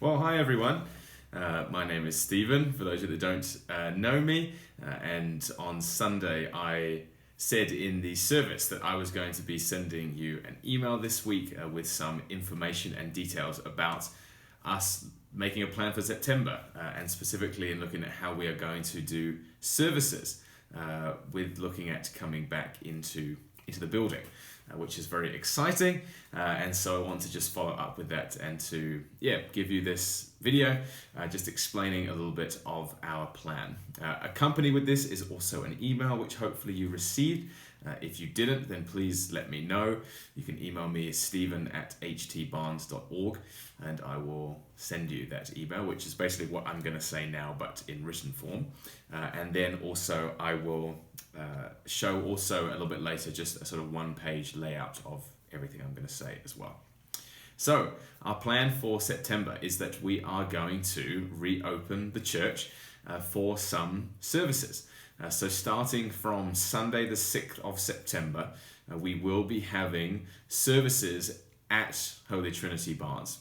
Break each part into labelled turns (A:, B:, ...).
A: Well, hi everyone. My name is Stephen, for those of you that don't know me. And on Sunday, I said in the service that I was going to be sending you an email this week with some information and details about us making a plan for September, and specifically in looking at how we are going to do services, with looking at coming back into the building, which is very exciting. And so I want to just follow up with that and to give you this video just explaining a little bit of our plan. Accompanied with this is also an email which hopefully you received. If you didn't, then please let me know. You can email me stephen@htbarnes.org and I will send you that email, which is basically what I'm going to say now but in written form. And then also I will show also a little bit later just a sort of one-page layout of everything I'm going to say as well. So our plan for September is that we are going to reopen the church for some services. So starting from Sunday the 6th of September, we will be having services at Holy Trinity Barnes.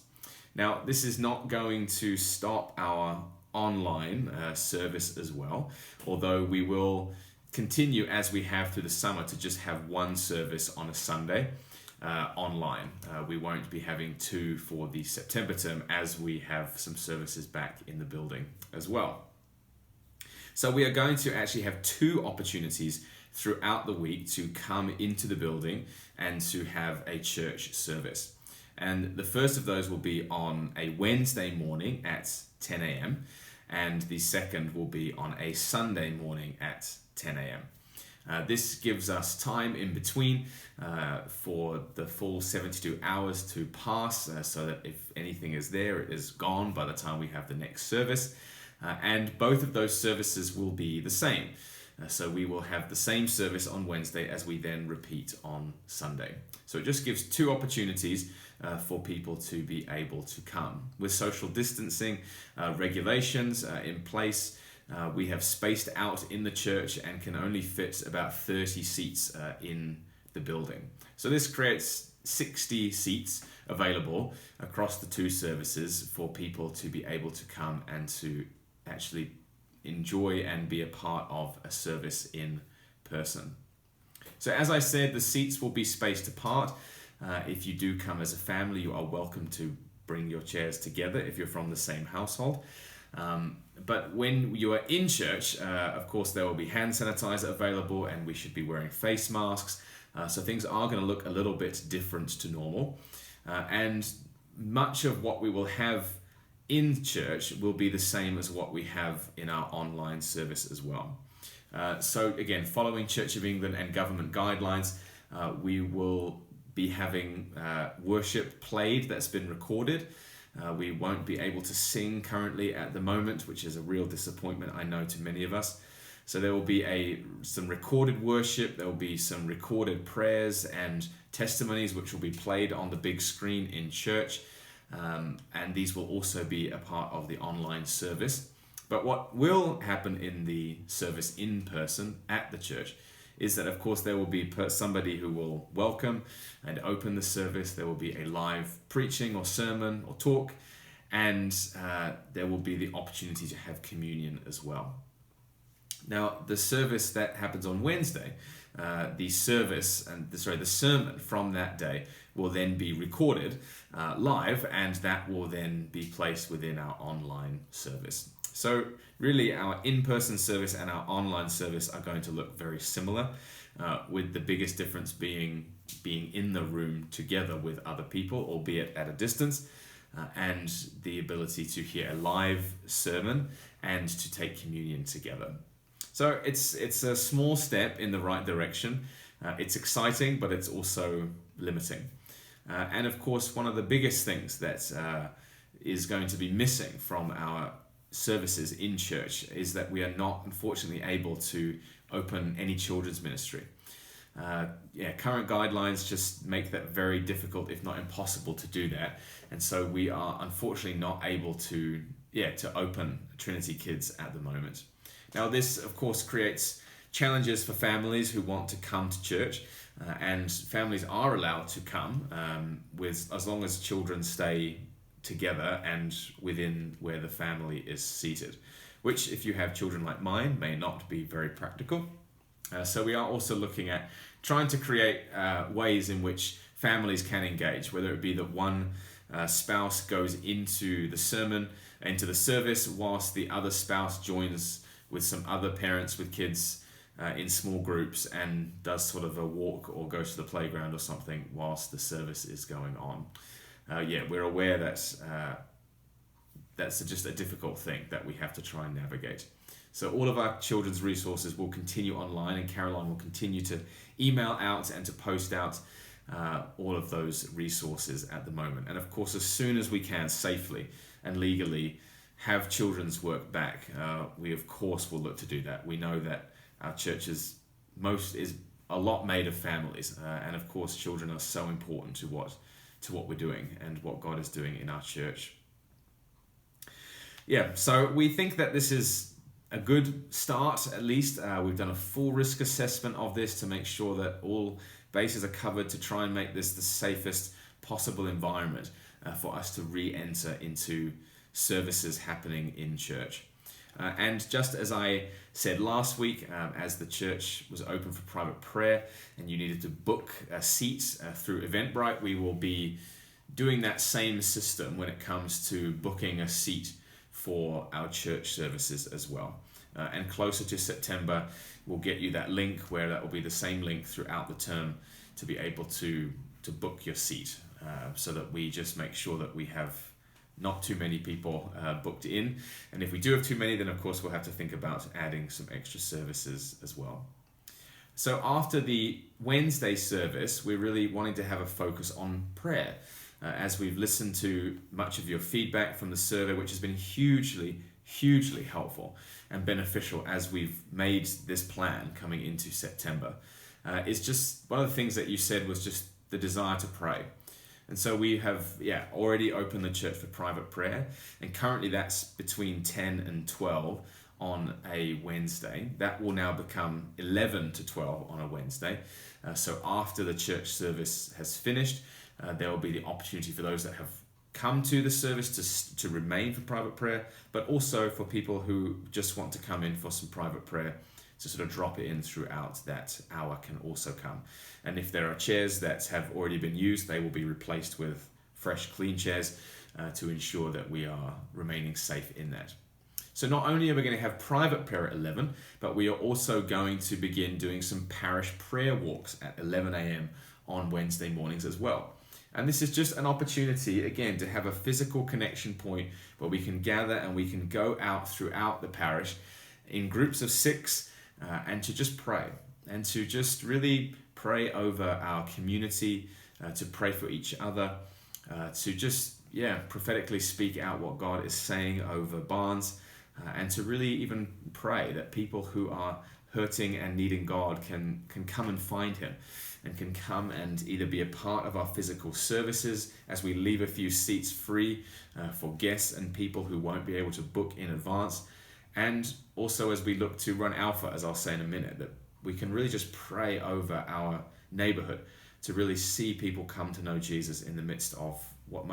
A: Now, this is not going to stop our online service as well, although we will continue as we have through the summer to just have one service on a Sunday online. We won't be having two for the September term as we have some services back in the building as well. So we are going to actually have two opportunities throughout the week to come into the building and to have a church service. And the first of those will be on a Wednesday morning at 10 a.m. and the second will be on a Sunday morning at 10 a.m. This gives us time in between for the full 72 hours to pass, so that if anything is there, it is gone by the time we have the next service. And both of those services will be the same. So we will have the same service on Wednesday as we then repeat on Sunday. So it just gives two opportunities for people to be able to come. With social distancing regulations in place, we have spaced out in the church and can only fit about 30 seats in the building. So this creates 60 seats available across the two services for people to be able to come and to actually enjoy and be a part of a service in person. So as I said, the seats will be spaced apart. If you do come as a family, you are welcome to bring your chairs together if you're from the same household. But when you are in church, of course, there will be hand sanitizer available and we should be wearing face masks. So things are going to look a little bit different to normal. And much of what we will have in church will be the same as what we have in our online service as well. So again, following Church of England and government guidelines, we will be having worship played that's been recorded. We won't be able to sing currently at the moment, which is a real disappointment, I know, to many of us. So there will be some recorded worship, there will be some recorded prayers and testimonies which will be played on the big screen in church. And these will also be a part of the online service. But what will happen in the service in person at the church is that, of course, there will be somebody who will welcome and open the service. There will be a live preaching or sermon or talk, and there will be the opportunity to have communion as well. Now, the service that happens on Wednesday, the sermon from that day will then be recorded live, and that will then be placed within our online service. So really our in-person service and our online service are going to look very similar, with the biggest difference being in the room together with other people, albeit at a distance, and the ability to hear a live sermon and to take communion together. So it's a small step in the right direction. It's exciting, but it's also limiting. And of course, one of the biggest things that is going to be missing from our services in church is that we are not, unfortunately, able to open any children's ministry. Current guidelines just make that very difficult, if not impossible, to do that. And so we are unfortunately not able to open Trinity Kids at the moment. Now this, of course, creates challenges for families who want to come to church, and families are allowed to come as long as children stay together and within where the family is seated, which, if you have children like mine, may not be very practical. So we are also looking at trying to create ways in which families can engage, whether it be that one spouse goes into the sermon, into the service, whilst the other spouse joins with some other parents with kids in small groups and does sort of a walk or goes to the playground or something whilst the service is going on. We're aware that that's just a difficult thing that we have to try and navigate. So all of our children's resources will continue online, and Caroline will continue to email out and to post out all of those resources at the moment. And of course, as soon as we can safely and legally have children's work back, we of course will look to do that. We know that our church is a lot made of families, and of course children are so important to what we're doing and what God is doing in our church. So we think that this is a good start, at least. We've done a full risk assessment of this to make sure that all bases are covered to try and make this the safest possible environment for us to re-enter into services happening in church. And just as I said last week, as the church was open for private prayer and you needed to book a seat through Eventbrite, we will be doing that same system when it comes to booking a seat for our church services as well. And closer to September, we'll get you that link where that will be the same link throughout the term to be able to book your seat, so that we just make sure that we have not too many people booked in. And if we do have too many, then of course we'll have to think about adding some extra services as well. So after the Wednesday service, we're really wanting to have a focus on prayer. As we've listened to much of your feedback from the survey, which has been hugely helpful and beneficial as we've made this plan coming into September. It's just one of the things that you said was just the desire to pray. And so we have already opened the church for private prayer, and currently that's between 10 and 12 on a Wednesday. That will now become 11 to 12 on a Wednesday. So after the church service has finished, there will be the opportunity for those that have come to the service to remain for private prayer, but also for people who just want to come in for some private prayer to sort of drop it in throughout that hour can also come. And if there are chairs that have already been used, they will be replaced with fresh, clean chairs to ensure that we are remaining safe in that. So not only are we going to have private prayer at 11, but we are also going to begin doing some parish prayer walks at 11 a.m. on Wednesday mornings as well. And this is just an opportunity, again, to have a physical connection point where we can gather and we can go out throughout the parish in groups of 6 and to just pray and to just really pray over our community, to pray for each other, to just, prophetically speak out what God is saying over Barnes, and to really even pray that people who are hurting and needing God can come and find him, and can come and either be a part of our physical services as we leave a few seats free for guests and people who won't be able to book in advance, and also as we look to run Alpha, as I'll say in a minute, that we can really just pray over our neighborhood to really see people come to know Jesus in the midst of what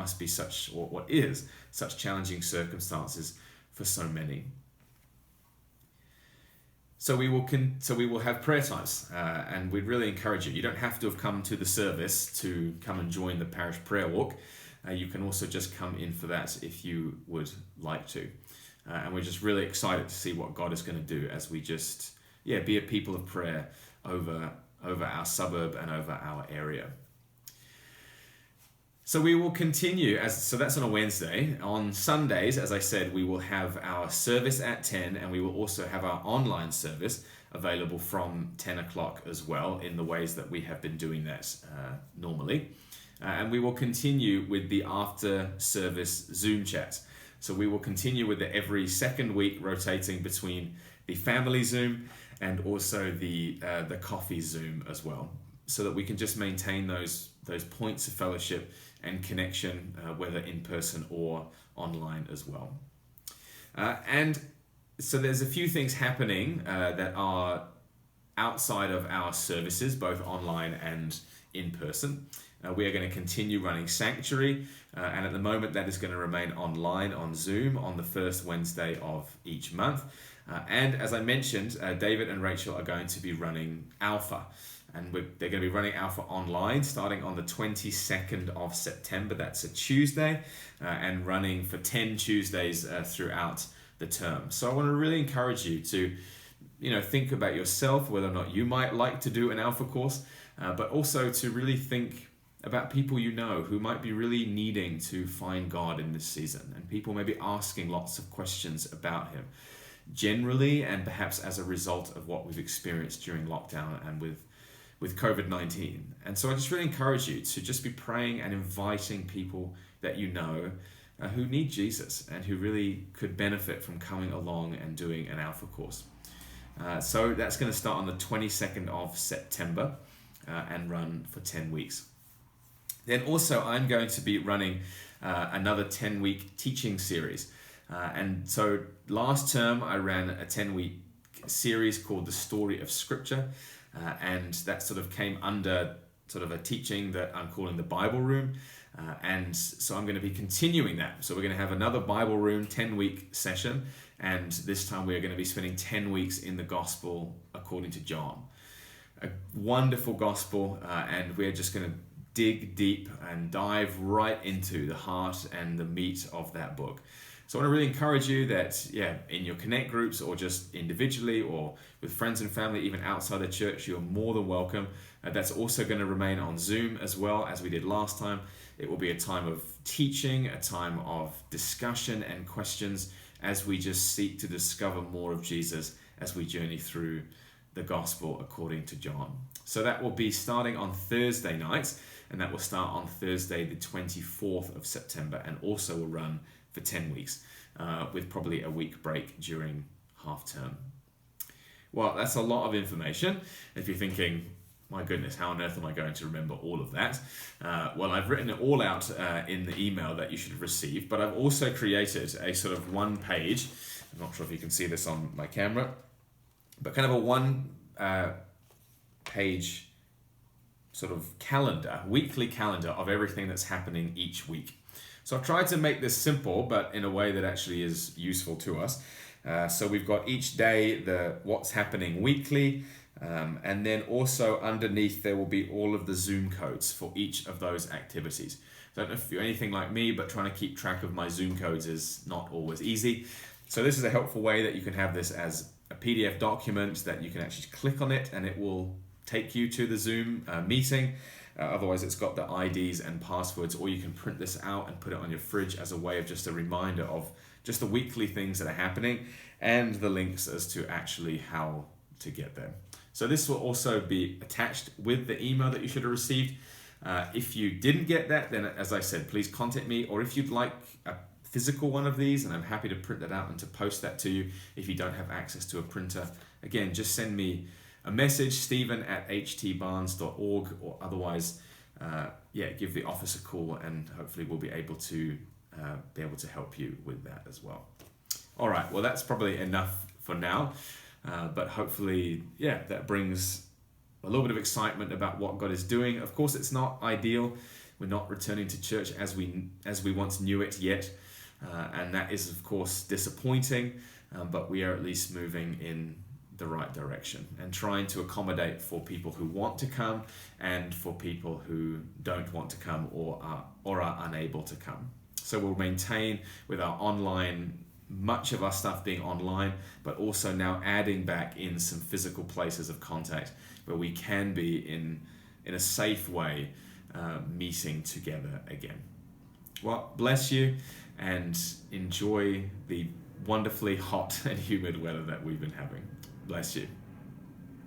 A: is such challenging circumstances for so many. So we will have prayer times, and we'd really encourage you. You don't have to have come to the service to come and join the parish prayer walk. You can also just come in for that if you would like to. And we're just really excited to see what God is going to do as we just be a people of prayer over our suburb and over our area. So we will continue, so that's on a Wednesday. On Sundays, as I said, we will have our service at 10, and we will also have our online service available from 10 o'clock as well, in the ways that we have been doing that normally. And we will continue with the after service Zoom chat. So we will continue with the every second week rotating between the family Zoom and also the coffee Zoom as well, so that we can just maintain those points of fellowship and connection, whether in person or online as well. And so there's a few things happening that are outside of our services, both online and in person. We are going to continue running Sanctuary, and at the moment that is going to remain online on Zoom on the first Wednesday of each month. And as I mentioned, David and Rachel are going to be running Alpha, and they're going to be running Alpha online starting on the 22nd of September. That's a Tuesday, and running for 10 Tuesdays throughout the term. So I want to really encourage you to think about yourself, whether or not you might like to do an Alpha course, but also to really think about people who might be really needing to find God in this season, and people may be asking lots of questions about him generally, and perhaps as a result of what we've experienced during lockdown and with COVID-19. And so I just really encourage you to just be praying and inviting people that who need Jesus and who really could benefit from coming along and doing an Alpha course. So that's going to start on the 22nd of September and run for 10 weeks. Then also I'm going to be running another 10-week teaching series. And so last term I ran a 10-week series called The Story of Scripture. And that sort of came under sort of a teaching that I'm calling the Bible Room. And so I'm going to be continuing that. So we're going to have another Bible Room 10-week session. And this time we're going to be spending 10 weeks in the Gospel according to John. A wonderful Gospel. And we're just going to dig deep and dive right into the heart and the meat of that book. So I want to really encourage you that, in your Connect groups or just individually or with friends and family, even outside the church, you're more than welcome. That's also going to remain on Zoom as well as we did last time. It will be a time of teaching, a time of discussion and questions as we just seek to discover more of Jesus as we journey through the Gospel according to John. So that will be starting on Thursday nights, and that will start on Thursday the 24th of September, and also will run for 10 weeks with probably a week break during half term. Well, that's a lot of information. If you're thinking, my goodness, how on earth am I going to remember all of that? Well, I've written it all out in the email that you should have received, but I've also created a sort of one page, I'm not sure if you can see this on my camera, but kind of a one page sort of calendar, weekly calendar of everything that's happening each week. So I've tried to make this simple, but in a way that actually is useful to us. So we've got each day what's happening weekly, and then also underneath there will be all of the Zoom codes for each of those activities. I don't know if you're anything like me, but trying to keep track of my Zoom codes is not always easy. So this is a helpful way that you can have this as a PDF document that you can actually click on it and it will take you to the Zoom meeting. Otherwise it's got the IDs and passwords, or you can print this out and put it on your fridge as a way of just a reminder of just the weekly things that are happening and the links as to actually how to get there. So this will also be attached with the email that you should have received. If you didn't get that, then as I said, please contact me, or if you'd like a physical one of these, and I'm happy to print that out and to post that to you if you don't have access to a printer. Again, just send me a message, stephen@htbarnes.org, or otherwise, give the office a call, and hopefully we'll be able to help you with that as well. All right, well that's probably enough for now, but hopefully, that brings a little bit of excitement about what God is doing. Of course, it's not ideal. We're not returning to church as we once knew it yet, and that is of course disappointing. But we are at least moving in the right direction and trying to accommodate for people who want to come and for people who don't want to come or are unable to come. So we'll maintain with our online, much of our stuff being online, but also now adding back in some physical places of contact where we can be in a safe way meeting together again. Well, bless you and enjoy the wonderfully hot and humid weather that we've been having. Bless you.